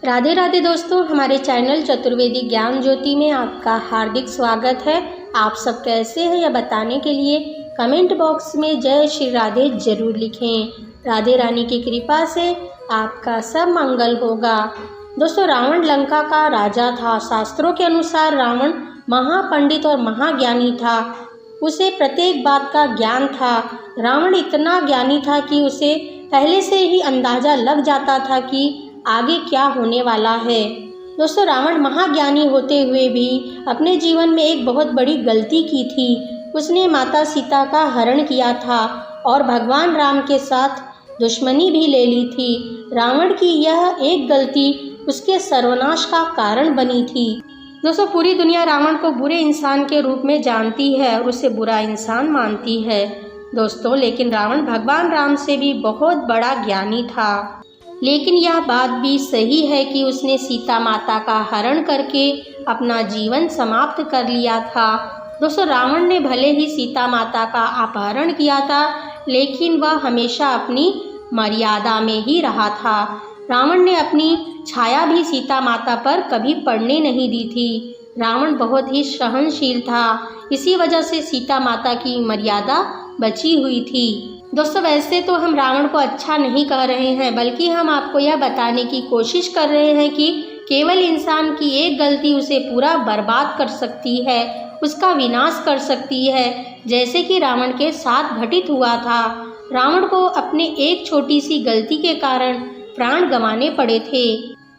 राधे राधे दोस्तों, हमारे चैनल चतुर्वेदी ज्ञान ज्योति में आपका हार्दिक स्वागत है। आप सब कैसे हैं यह बताने के लिए कमेंट बॉक्स में जय श्री राधे जरूर लिखें। राधे रानी की कृपा से आपका सब मंगल होगा। दोस्तों, रावण लंका का राजा था। शास्त्रों के अनुसार रावण महापंडित और महाज्ञानी था। उसे प्रत्येक बात का ज्ञान था। रावण इतना ज्ञानी था कि उसे पहले से ही अंदाजा लग जाता था कि आगे क्या होने वाला है। दोस्तों, रावण महाज्ञानी होते हुए भी अपने जीवन में एक बहुत बड़ी गलती की थी। उसने माता सीता का हरण किया था और भगवान राम के साथ दुश्मनी भी ले ली थी। रावण की यह एक गलती उसके सर्वनाश का कारण बनी थी। दोस्तों, पूरी दुनिया रावण को बुरे इंसान के रूप में जानती है और उसे बुरा इंसान मानती है। दोस्तों, लेकिन रावण भगवान राम से भी बहुत बड़ा ज्ञानी था। लेकिन यह बात भी सही है कि उसने सीता माता का हरण करके अपना जीवन समाप्त कर लिया था। दोस्तों, रावण ने भले ही सीता माता का अपहरण किया था, लेकिन वह हमेशा अपनी मर्यादा में ही रहा था। रावण ने अपनी छाया भी सीता माता पर कभी पड़ने नहीं दी थी। रावण बहुत ही सहनशील था। इसी वजह से सीता माता की मर्यादा बची हुई थी। दोस्तों, वैसे तो हम रावण को अच्छा नहीं कह रहे हैं, बल्कि हम आपको यह बताने की कोशिश कर रहे हैं कि केवल इंसान की एक गलती उसे पूरा बर्बाद कर सकती है, उसका विनाश कर सकती है, जैसे कि रावण के साथ घटित हुआ था। रावण को अपने एक छोटी सी गलती के कारण प्राण गंवाने पड़े थे,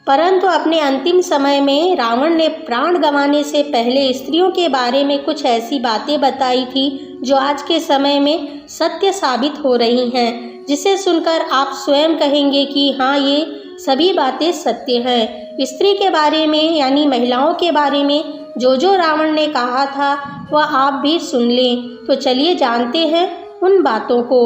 परंतु अपने अंतिम समय में रावण ने प्राण गंवाने से पहले स्त्रियों के बारे में कुछ ऐसी बातें बताई थी जो आज के समय में सत्य साबित हो रही हैं, जिसे सुनकर आप स्वयं कहेंगे कि हाँ, ये सभी बातें सत्य हैं। स्त्री के बारे में यानी महिलाओं के बारे में जो रावण ने कहा था वह आप भी सुन लें। तो चलिए जानते हैं उन बातों को।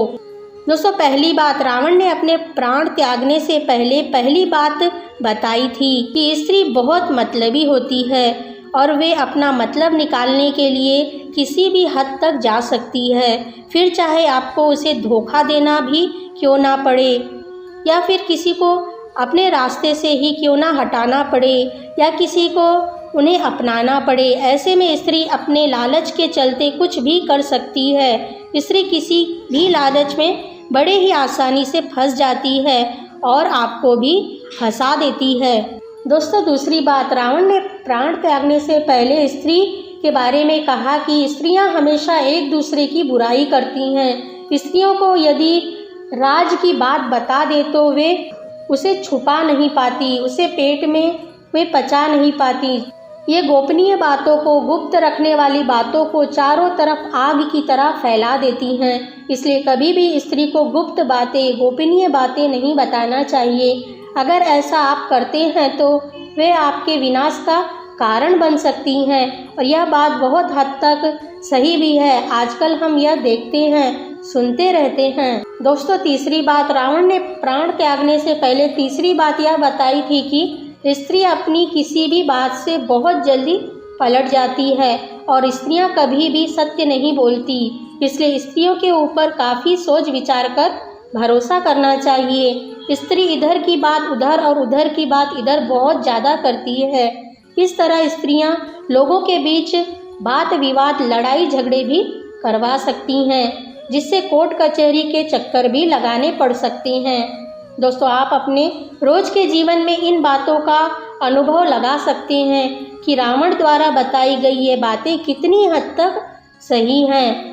दोस्तों, पहली बात, रावण ने अपने प्राण त्यागने से पहले पहली बात बताई थी कि स्त्री बहुत मतलबी होती है और वे अपना मतलब निकालने के लिए किसी भी हद तक जा सकती है, फिर चाहे आपको उसे धोखा देना भी क्यों ना पड़े या फिर किसी को अपने रास्ते से ही क्यों ना हटाना पड़े या किसी को उन्हें अपनाना पड़े। ऐसे में स्त्री अपने लालच के चलते कुछ भी कर सकती है। स्त्री किसी भी लालच में बड़े ही आसानी से फंस जाती है और आपको भी फंसा देती है। दोस्तों, दूसरी बात, रावण ने प्राण त्यागने से पहले स्त्री के बारे में कहा कि स्त्रियां हमेशा एक दूसरे की बुराई करती हैं। स्त्रियों को यदि राज की बात बता दे तो वे उसे छुपा नहीं पाती, उसे पेट में वे पचा नहीं पाती। ये गोपनीय बातों को, गुप्त रखने वाली बातों को चारों तरफ आग की तरह फैला देती हैं। इसलिए कभी भी स्त्री को गुप्त बातें, गोपनीय बातें नहीं बताना चाहिए। अगर ऐसा आप करते हैं तो वे आपके विनाश का कारण बन सकती हैं और यह बात बहुत हद तक सही भी है। आजकल हम यह देखते हैं, सुनते रहते हैं। दोस्तों, तीसरी बात, रावण ने प्राण त्यागने से पहले तीसरी बात यह बताई थी कि स्त्री अपनी किसी भी बात से बहुत जल्दी पलट जाती है और स्त्रियां कभी भी सत्य नहीं बोलती। इसलिए स्त्रियों के ऊपर काफ़ी सोच विचार कर भरोसा करना चाहिए। स्त्री इधर की बात उधर और उधर की बात इधर बहुत ज़्यादा करती है। इस तरह स्त्रियां लोगों के बीच बात विवाद, लड़ाई झगड़े भी करवा सकती हैं, जिससे कोर्ट कचहरी के चक्कर भी लगाने पड़ सकते हैं। दोस्तों, आप अपने रोज के जीवन में इन बातों का अनुभव लगा सकते हैं कि रावण द्वारा बताई गई ये बातें कितनी हद तक सही हैं।